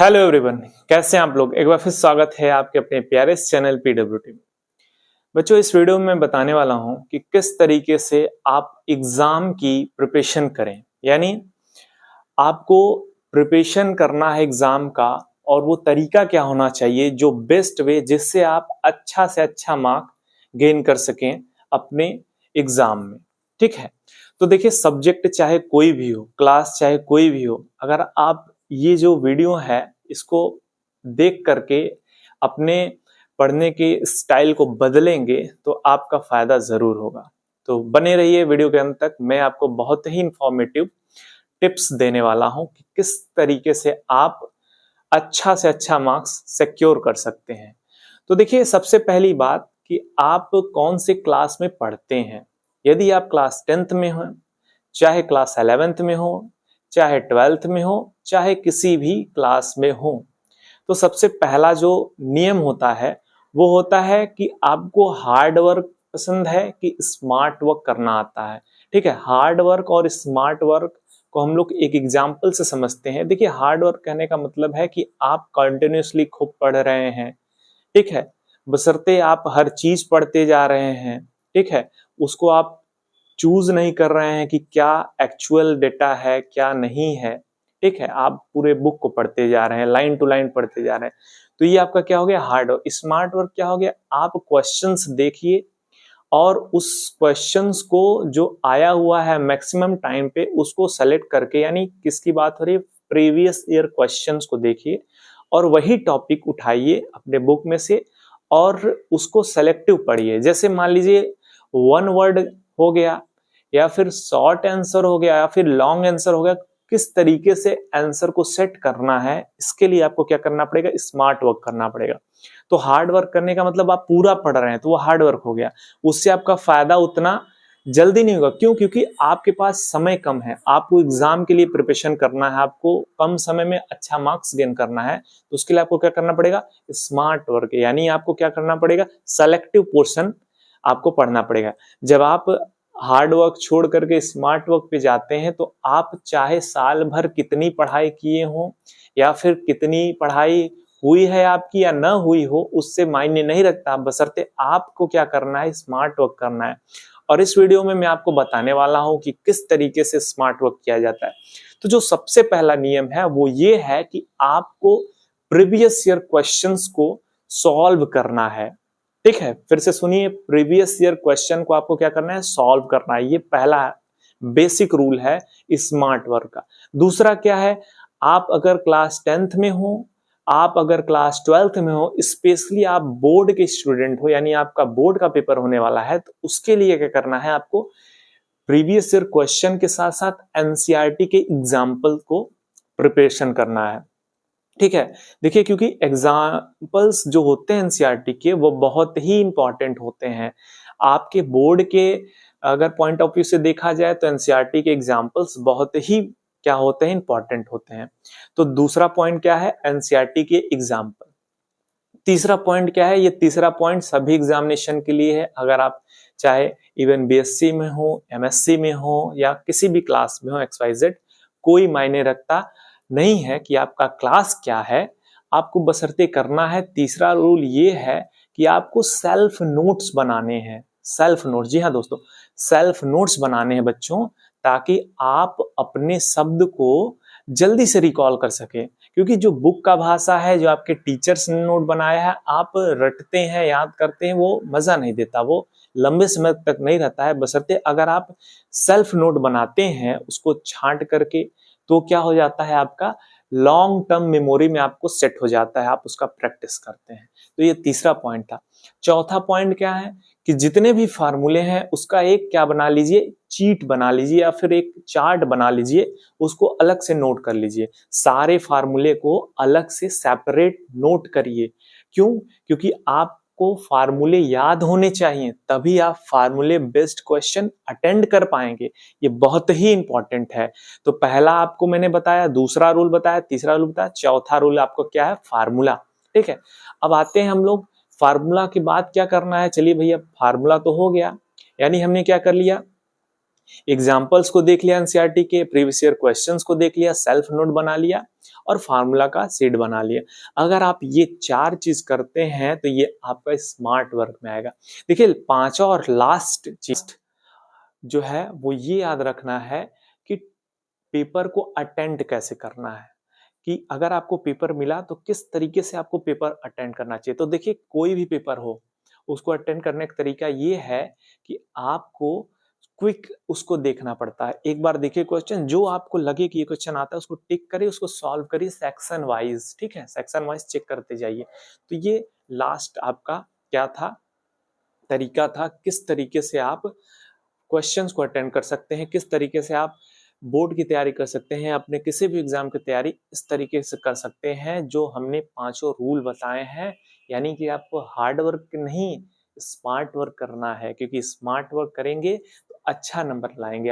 Hello everyone, कैसे हैं आप लोग। एक बार फिर स्वागत है आपके अपने प्यारे चैनल पीडब्ल्यूटी में। बच्चों, इस वीडियो में मैं बताने वाला हूं कि किस तरीके से आप एग्जाम की प्रिपरेशन करें। यानी आपको प्रिपरेशन करना है एग्जाम का, और वो तरीका क्या होना चाहिए जो बेस्ट वे जिससे आप अच्छा से अच्छा मार्क गेन कर सकें अपने एग्जाम में। ठीक है, तो देखिए, सब्जेक्ट चाहे कोई भी हो, क्लास चाहे कोई भी हो, अगर आप ये जो वीडियो है इसको देख करके अपने पढ़ने के स्टाइल को बदलेंगे तो आपका फायदा जरूर होगा। तो बने रहिए वीडियो के अंत तक। मैं आपको बहुत ही इंफॉर्मेटिव टिप्स देने वाला हूं कि किस तरीके से आप अच्छा से अच्छा मार्क्स सिक्योर कर सकते हैं। तो देखिए, सबसे पहली बात कि आप कौन से क्लास में पढ़ते हैं। यदि आप क्लास 10th में हो, चाहे क्लास 11th में हो, चाहे 12th में हो, चाहे किसी भी क्लास में हो, तो सबसे पहला जो नियम होता है वो होता है कि आपको हार्ड वर्क पसंद है कि स्मार्ट वर्क करना आता है। ठीक है, हार्ड वर्क और स्मार्ट वर्क को हम लोग एक एग्जाम्पल से समझते हैं। देखिए, हार्ड वर्क कहने का मतलब है कि आप कंटिन्यूअसली खूब पढ़ रहे हैं। ठीक है, बशर्ते आप हर चीज पढ़ते जा रहे हैं। ठीक है, उसको आप चूज नहीं कर रहे हैं कि क्या एक्चुअल डेटा है क्या नहीं है। ठीक है, आप पूरे बुक को पढ़ते जा रहे हैं, लाइन टू लाइन पढ़ते जा रहे हैं। तो ये आपका क्या हो गया, हार्ड वर्क। स्मार्ट वर्क क्या हो गया, आप क्वेश्चंस देखिए और उस क्वेश्चंस को जो आया हुआ है मैक्सिमम टाइम पे उसको सेलेक्ट करके, यानी किसकी बात हो रही है, प्रीवियस ईयर क्वेश्चंस को देखिए और वही टॉपिक उठाइए अपने बुक में से और उसको सेलेक्टिव पढ़िए। जैसे मान लीजिए वन वर्ड हो गया, या फिर शॉर्ट आंसर हो गया, या फिर लॉन्ग आंसर हो गया, किस तरीके से आंसर को सेट करना है, इसके लिए आपको क्या करना पड़ेगा, स्मार्ट वर्क करना पड़ेगा। तो हार्ड वर्क करने का मतलब आप पूरा पढ़ रहे हैं तो वो हार्ड वर्क हो गया। उससे आपका फायदा उतना जल्दी नहीं होगा। क्यों? क्योंकि आपके पास समय कम है, आपको एग्जाम के लिए प्रिपरेशन करना है, आपको कम समय में अच्छा मार्क्स गेन करना है। तो उसके लिए आपको क्या करना पड़ेगा, स्मार्ट वर्क। यानी आपको क्या करना पड़ेगा, सेलेक्टिव पोर्शन आपको पढ़ना पड़ेगा। जब आप हार्ड वर्क छोड़ करके स्मार्ट वर्क पे जाते हैं तो आप चाहे साल भर कितनी पढ़ाई किए हो या फिर कितनी पढ़ाई हुई है आपकी या ना हुई हो, उससे मायने नहीं रखता, बशर्ते आपको क्या करना है, स्मार्ट वर्क करना है। और इस वीडियो में मैं आपको बताने वाला हूं कि किस तरीके से स्मार्ट वर्क किया जाता है। तो जो सबसे पहला नियम है वो ये है कि आपको प्रीवियस ईयर क्वेश्चंस को सॉल्व करना है। ठीक है, फिर से सुनिए, प्रीवियस ईयर क्वेश्चन को आपको क्या करना है, सॉल्व करना है। ये पहला बेसिक रूल है स्मार्ट वर्क का। दूसरा क्या है, आप अगर क्लास 10th में हो, आप अगर क्लास 12th में हो, स्पेशली आप बोर्ड के स्टूडेंट हो, यानी आपका बोर्ड का पेपर होने वाला है, तो उसके लिए क्या करना है, आपको प्रीवियस ईयर क्वेश्चन के साथ साथ एनसीईआरटी के एग्जाम्पल को प्रिपरेशन करना है। ठीक है, देखिए, क्योंकि एग्जाम्पल्स जो होते हैं एनसीईआरटी के वो बहुत ही इंपॉर्टेंट होते हैं आपके बोर्ड के। अगर पॉइंट ऑफ व्यू से देखा जाए तो एनसीईआरटी के एग्जाम्पल्स बहुत ही क्या होते हैं, इंपॉर्टेंट होते हैं। तो दूसरा पॉइंट क्या है, एनसीईआरटी के एग्जाम्पल। तीसरा पॉइंट क्या है, ये तीसरा पॉइंट सभी एग्जामिनेशन के लिए है। अगर आप चाहे इवन बीएससी में हो, एमएससी में हो, या किसी भी क्लास में हो, XYZ, कोई मायने रखता नहीं है कि आपका क्लास क्या है, आपको बशर्ते करना है। तीसरा रूल ये है कि आपको सेल्फ नोट्स बनाने हैं। सेल्फ नोट्स, जी हाँ दोस्तों, सेल्फ नोट्स बनाने हैं बच्चों, ताकि आप अपने शब्द को जल्दी से रिकॉल कर सके। क्योंकि जो बुक का भाषा है, जो आपके टीचर्स ने नोट बनाया है, आप रटते हैं, याद करते हैं, वो मजा नहीं देता, वो लंबे समय तक नहीं रहता है। बशर्ते अगर आप सेल्फ नोट बनाते हैं उसको छांट करके, तो क्या हो जाता है, आपका लॉन्ग टर्म मेमोरी में आपको सेट हो जाता है, आप उसका प्रैक्टिस करते हैं। तो ये तीसरा पॉइंट था। चौथा पॉइंट क्या है कि जितने भी फार्मूले हैं उसका एक क्या बना लीजिए, चीट बना लीजिए, या फिर एक चार्ट बना लीजिए, उसको अलग से नोट कर लीजिए। सारे फार्मूले को अलग से सेपरेट नोट करिए। क्यों? क्योंकि आपको फार्मूले याद होने चाहिए, तभी आप फार्मूले बेस्ड क्वेश्चन अटेंड कर पाएंगे। ये बहुत ही इंपॉर्टेंट है। तो पहला आपको मैंने बताया, दूसरा रूल बताया, तीसरा रूल बताया, चौथा रूल आपको क्या है, फार्मूला। ठीक है, अब आते हैं हम लोग फार्मूला के बाद क्या करना है। चलिए भैया, फार्मूला तो हो गया, यानी हमने क्या कर लिया, एग्जाम्पल्स को देख लिया एनसीईआरटी के, प्रीवियस ईयर क्वेश्चंस को देख लिया, सेल्फ नोट बना लिया और फार्मूला का सीट बना लिया। अगर आप ये 4 चीज करते हैं तो ये आपका स्मार्ट वर्क में आएगा। देखिए, पांचवा और लास्ट चीज जो है वो ये याद रखना है कि पेपर को अटेंड कैसे करना है, कि अगर आपको पेपर मिला तो किस तरीके से आपको पेपर अटेंड करना चाहिए। तो देखिए, कोई भी पेपर हो उसको अटेंड करने का तरीका ये है कि आपको क्विक उसको देखना पड़ता है। एक बार देखिए क्वेश्चन, जो आपको लगे कि ये क्वेश्चन आता है उसको टिक करिए, उसको सॉल्व करिए सेक्शन वाइज, ठीक है, सेक्शन वाइज चेक करते जाइए। तो ये लास्ट आपका क्या था, तरीका था, किस तरीके से आप क्वेश्चंस को अटेंड कर सकते हैं, किस तरीके से आप बोर्ड की तैयारी कर सकते हैं, अपने किसी भी एग्जाम की तैयारी इस तरीके से कर सकते हैं जो हमने पांचों रूल बताए हैं। यानी कि आपको हार्ड वर्क नहीं, स्मार्ट वर्क करना है, क्योंकि स्मार्ट वर्क करेंगे तो अच्छा नंबर लाएंगे।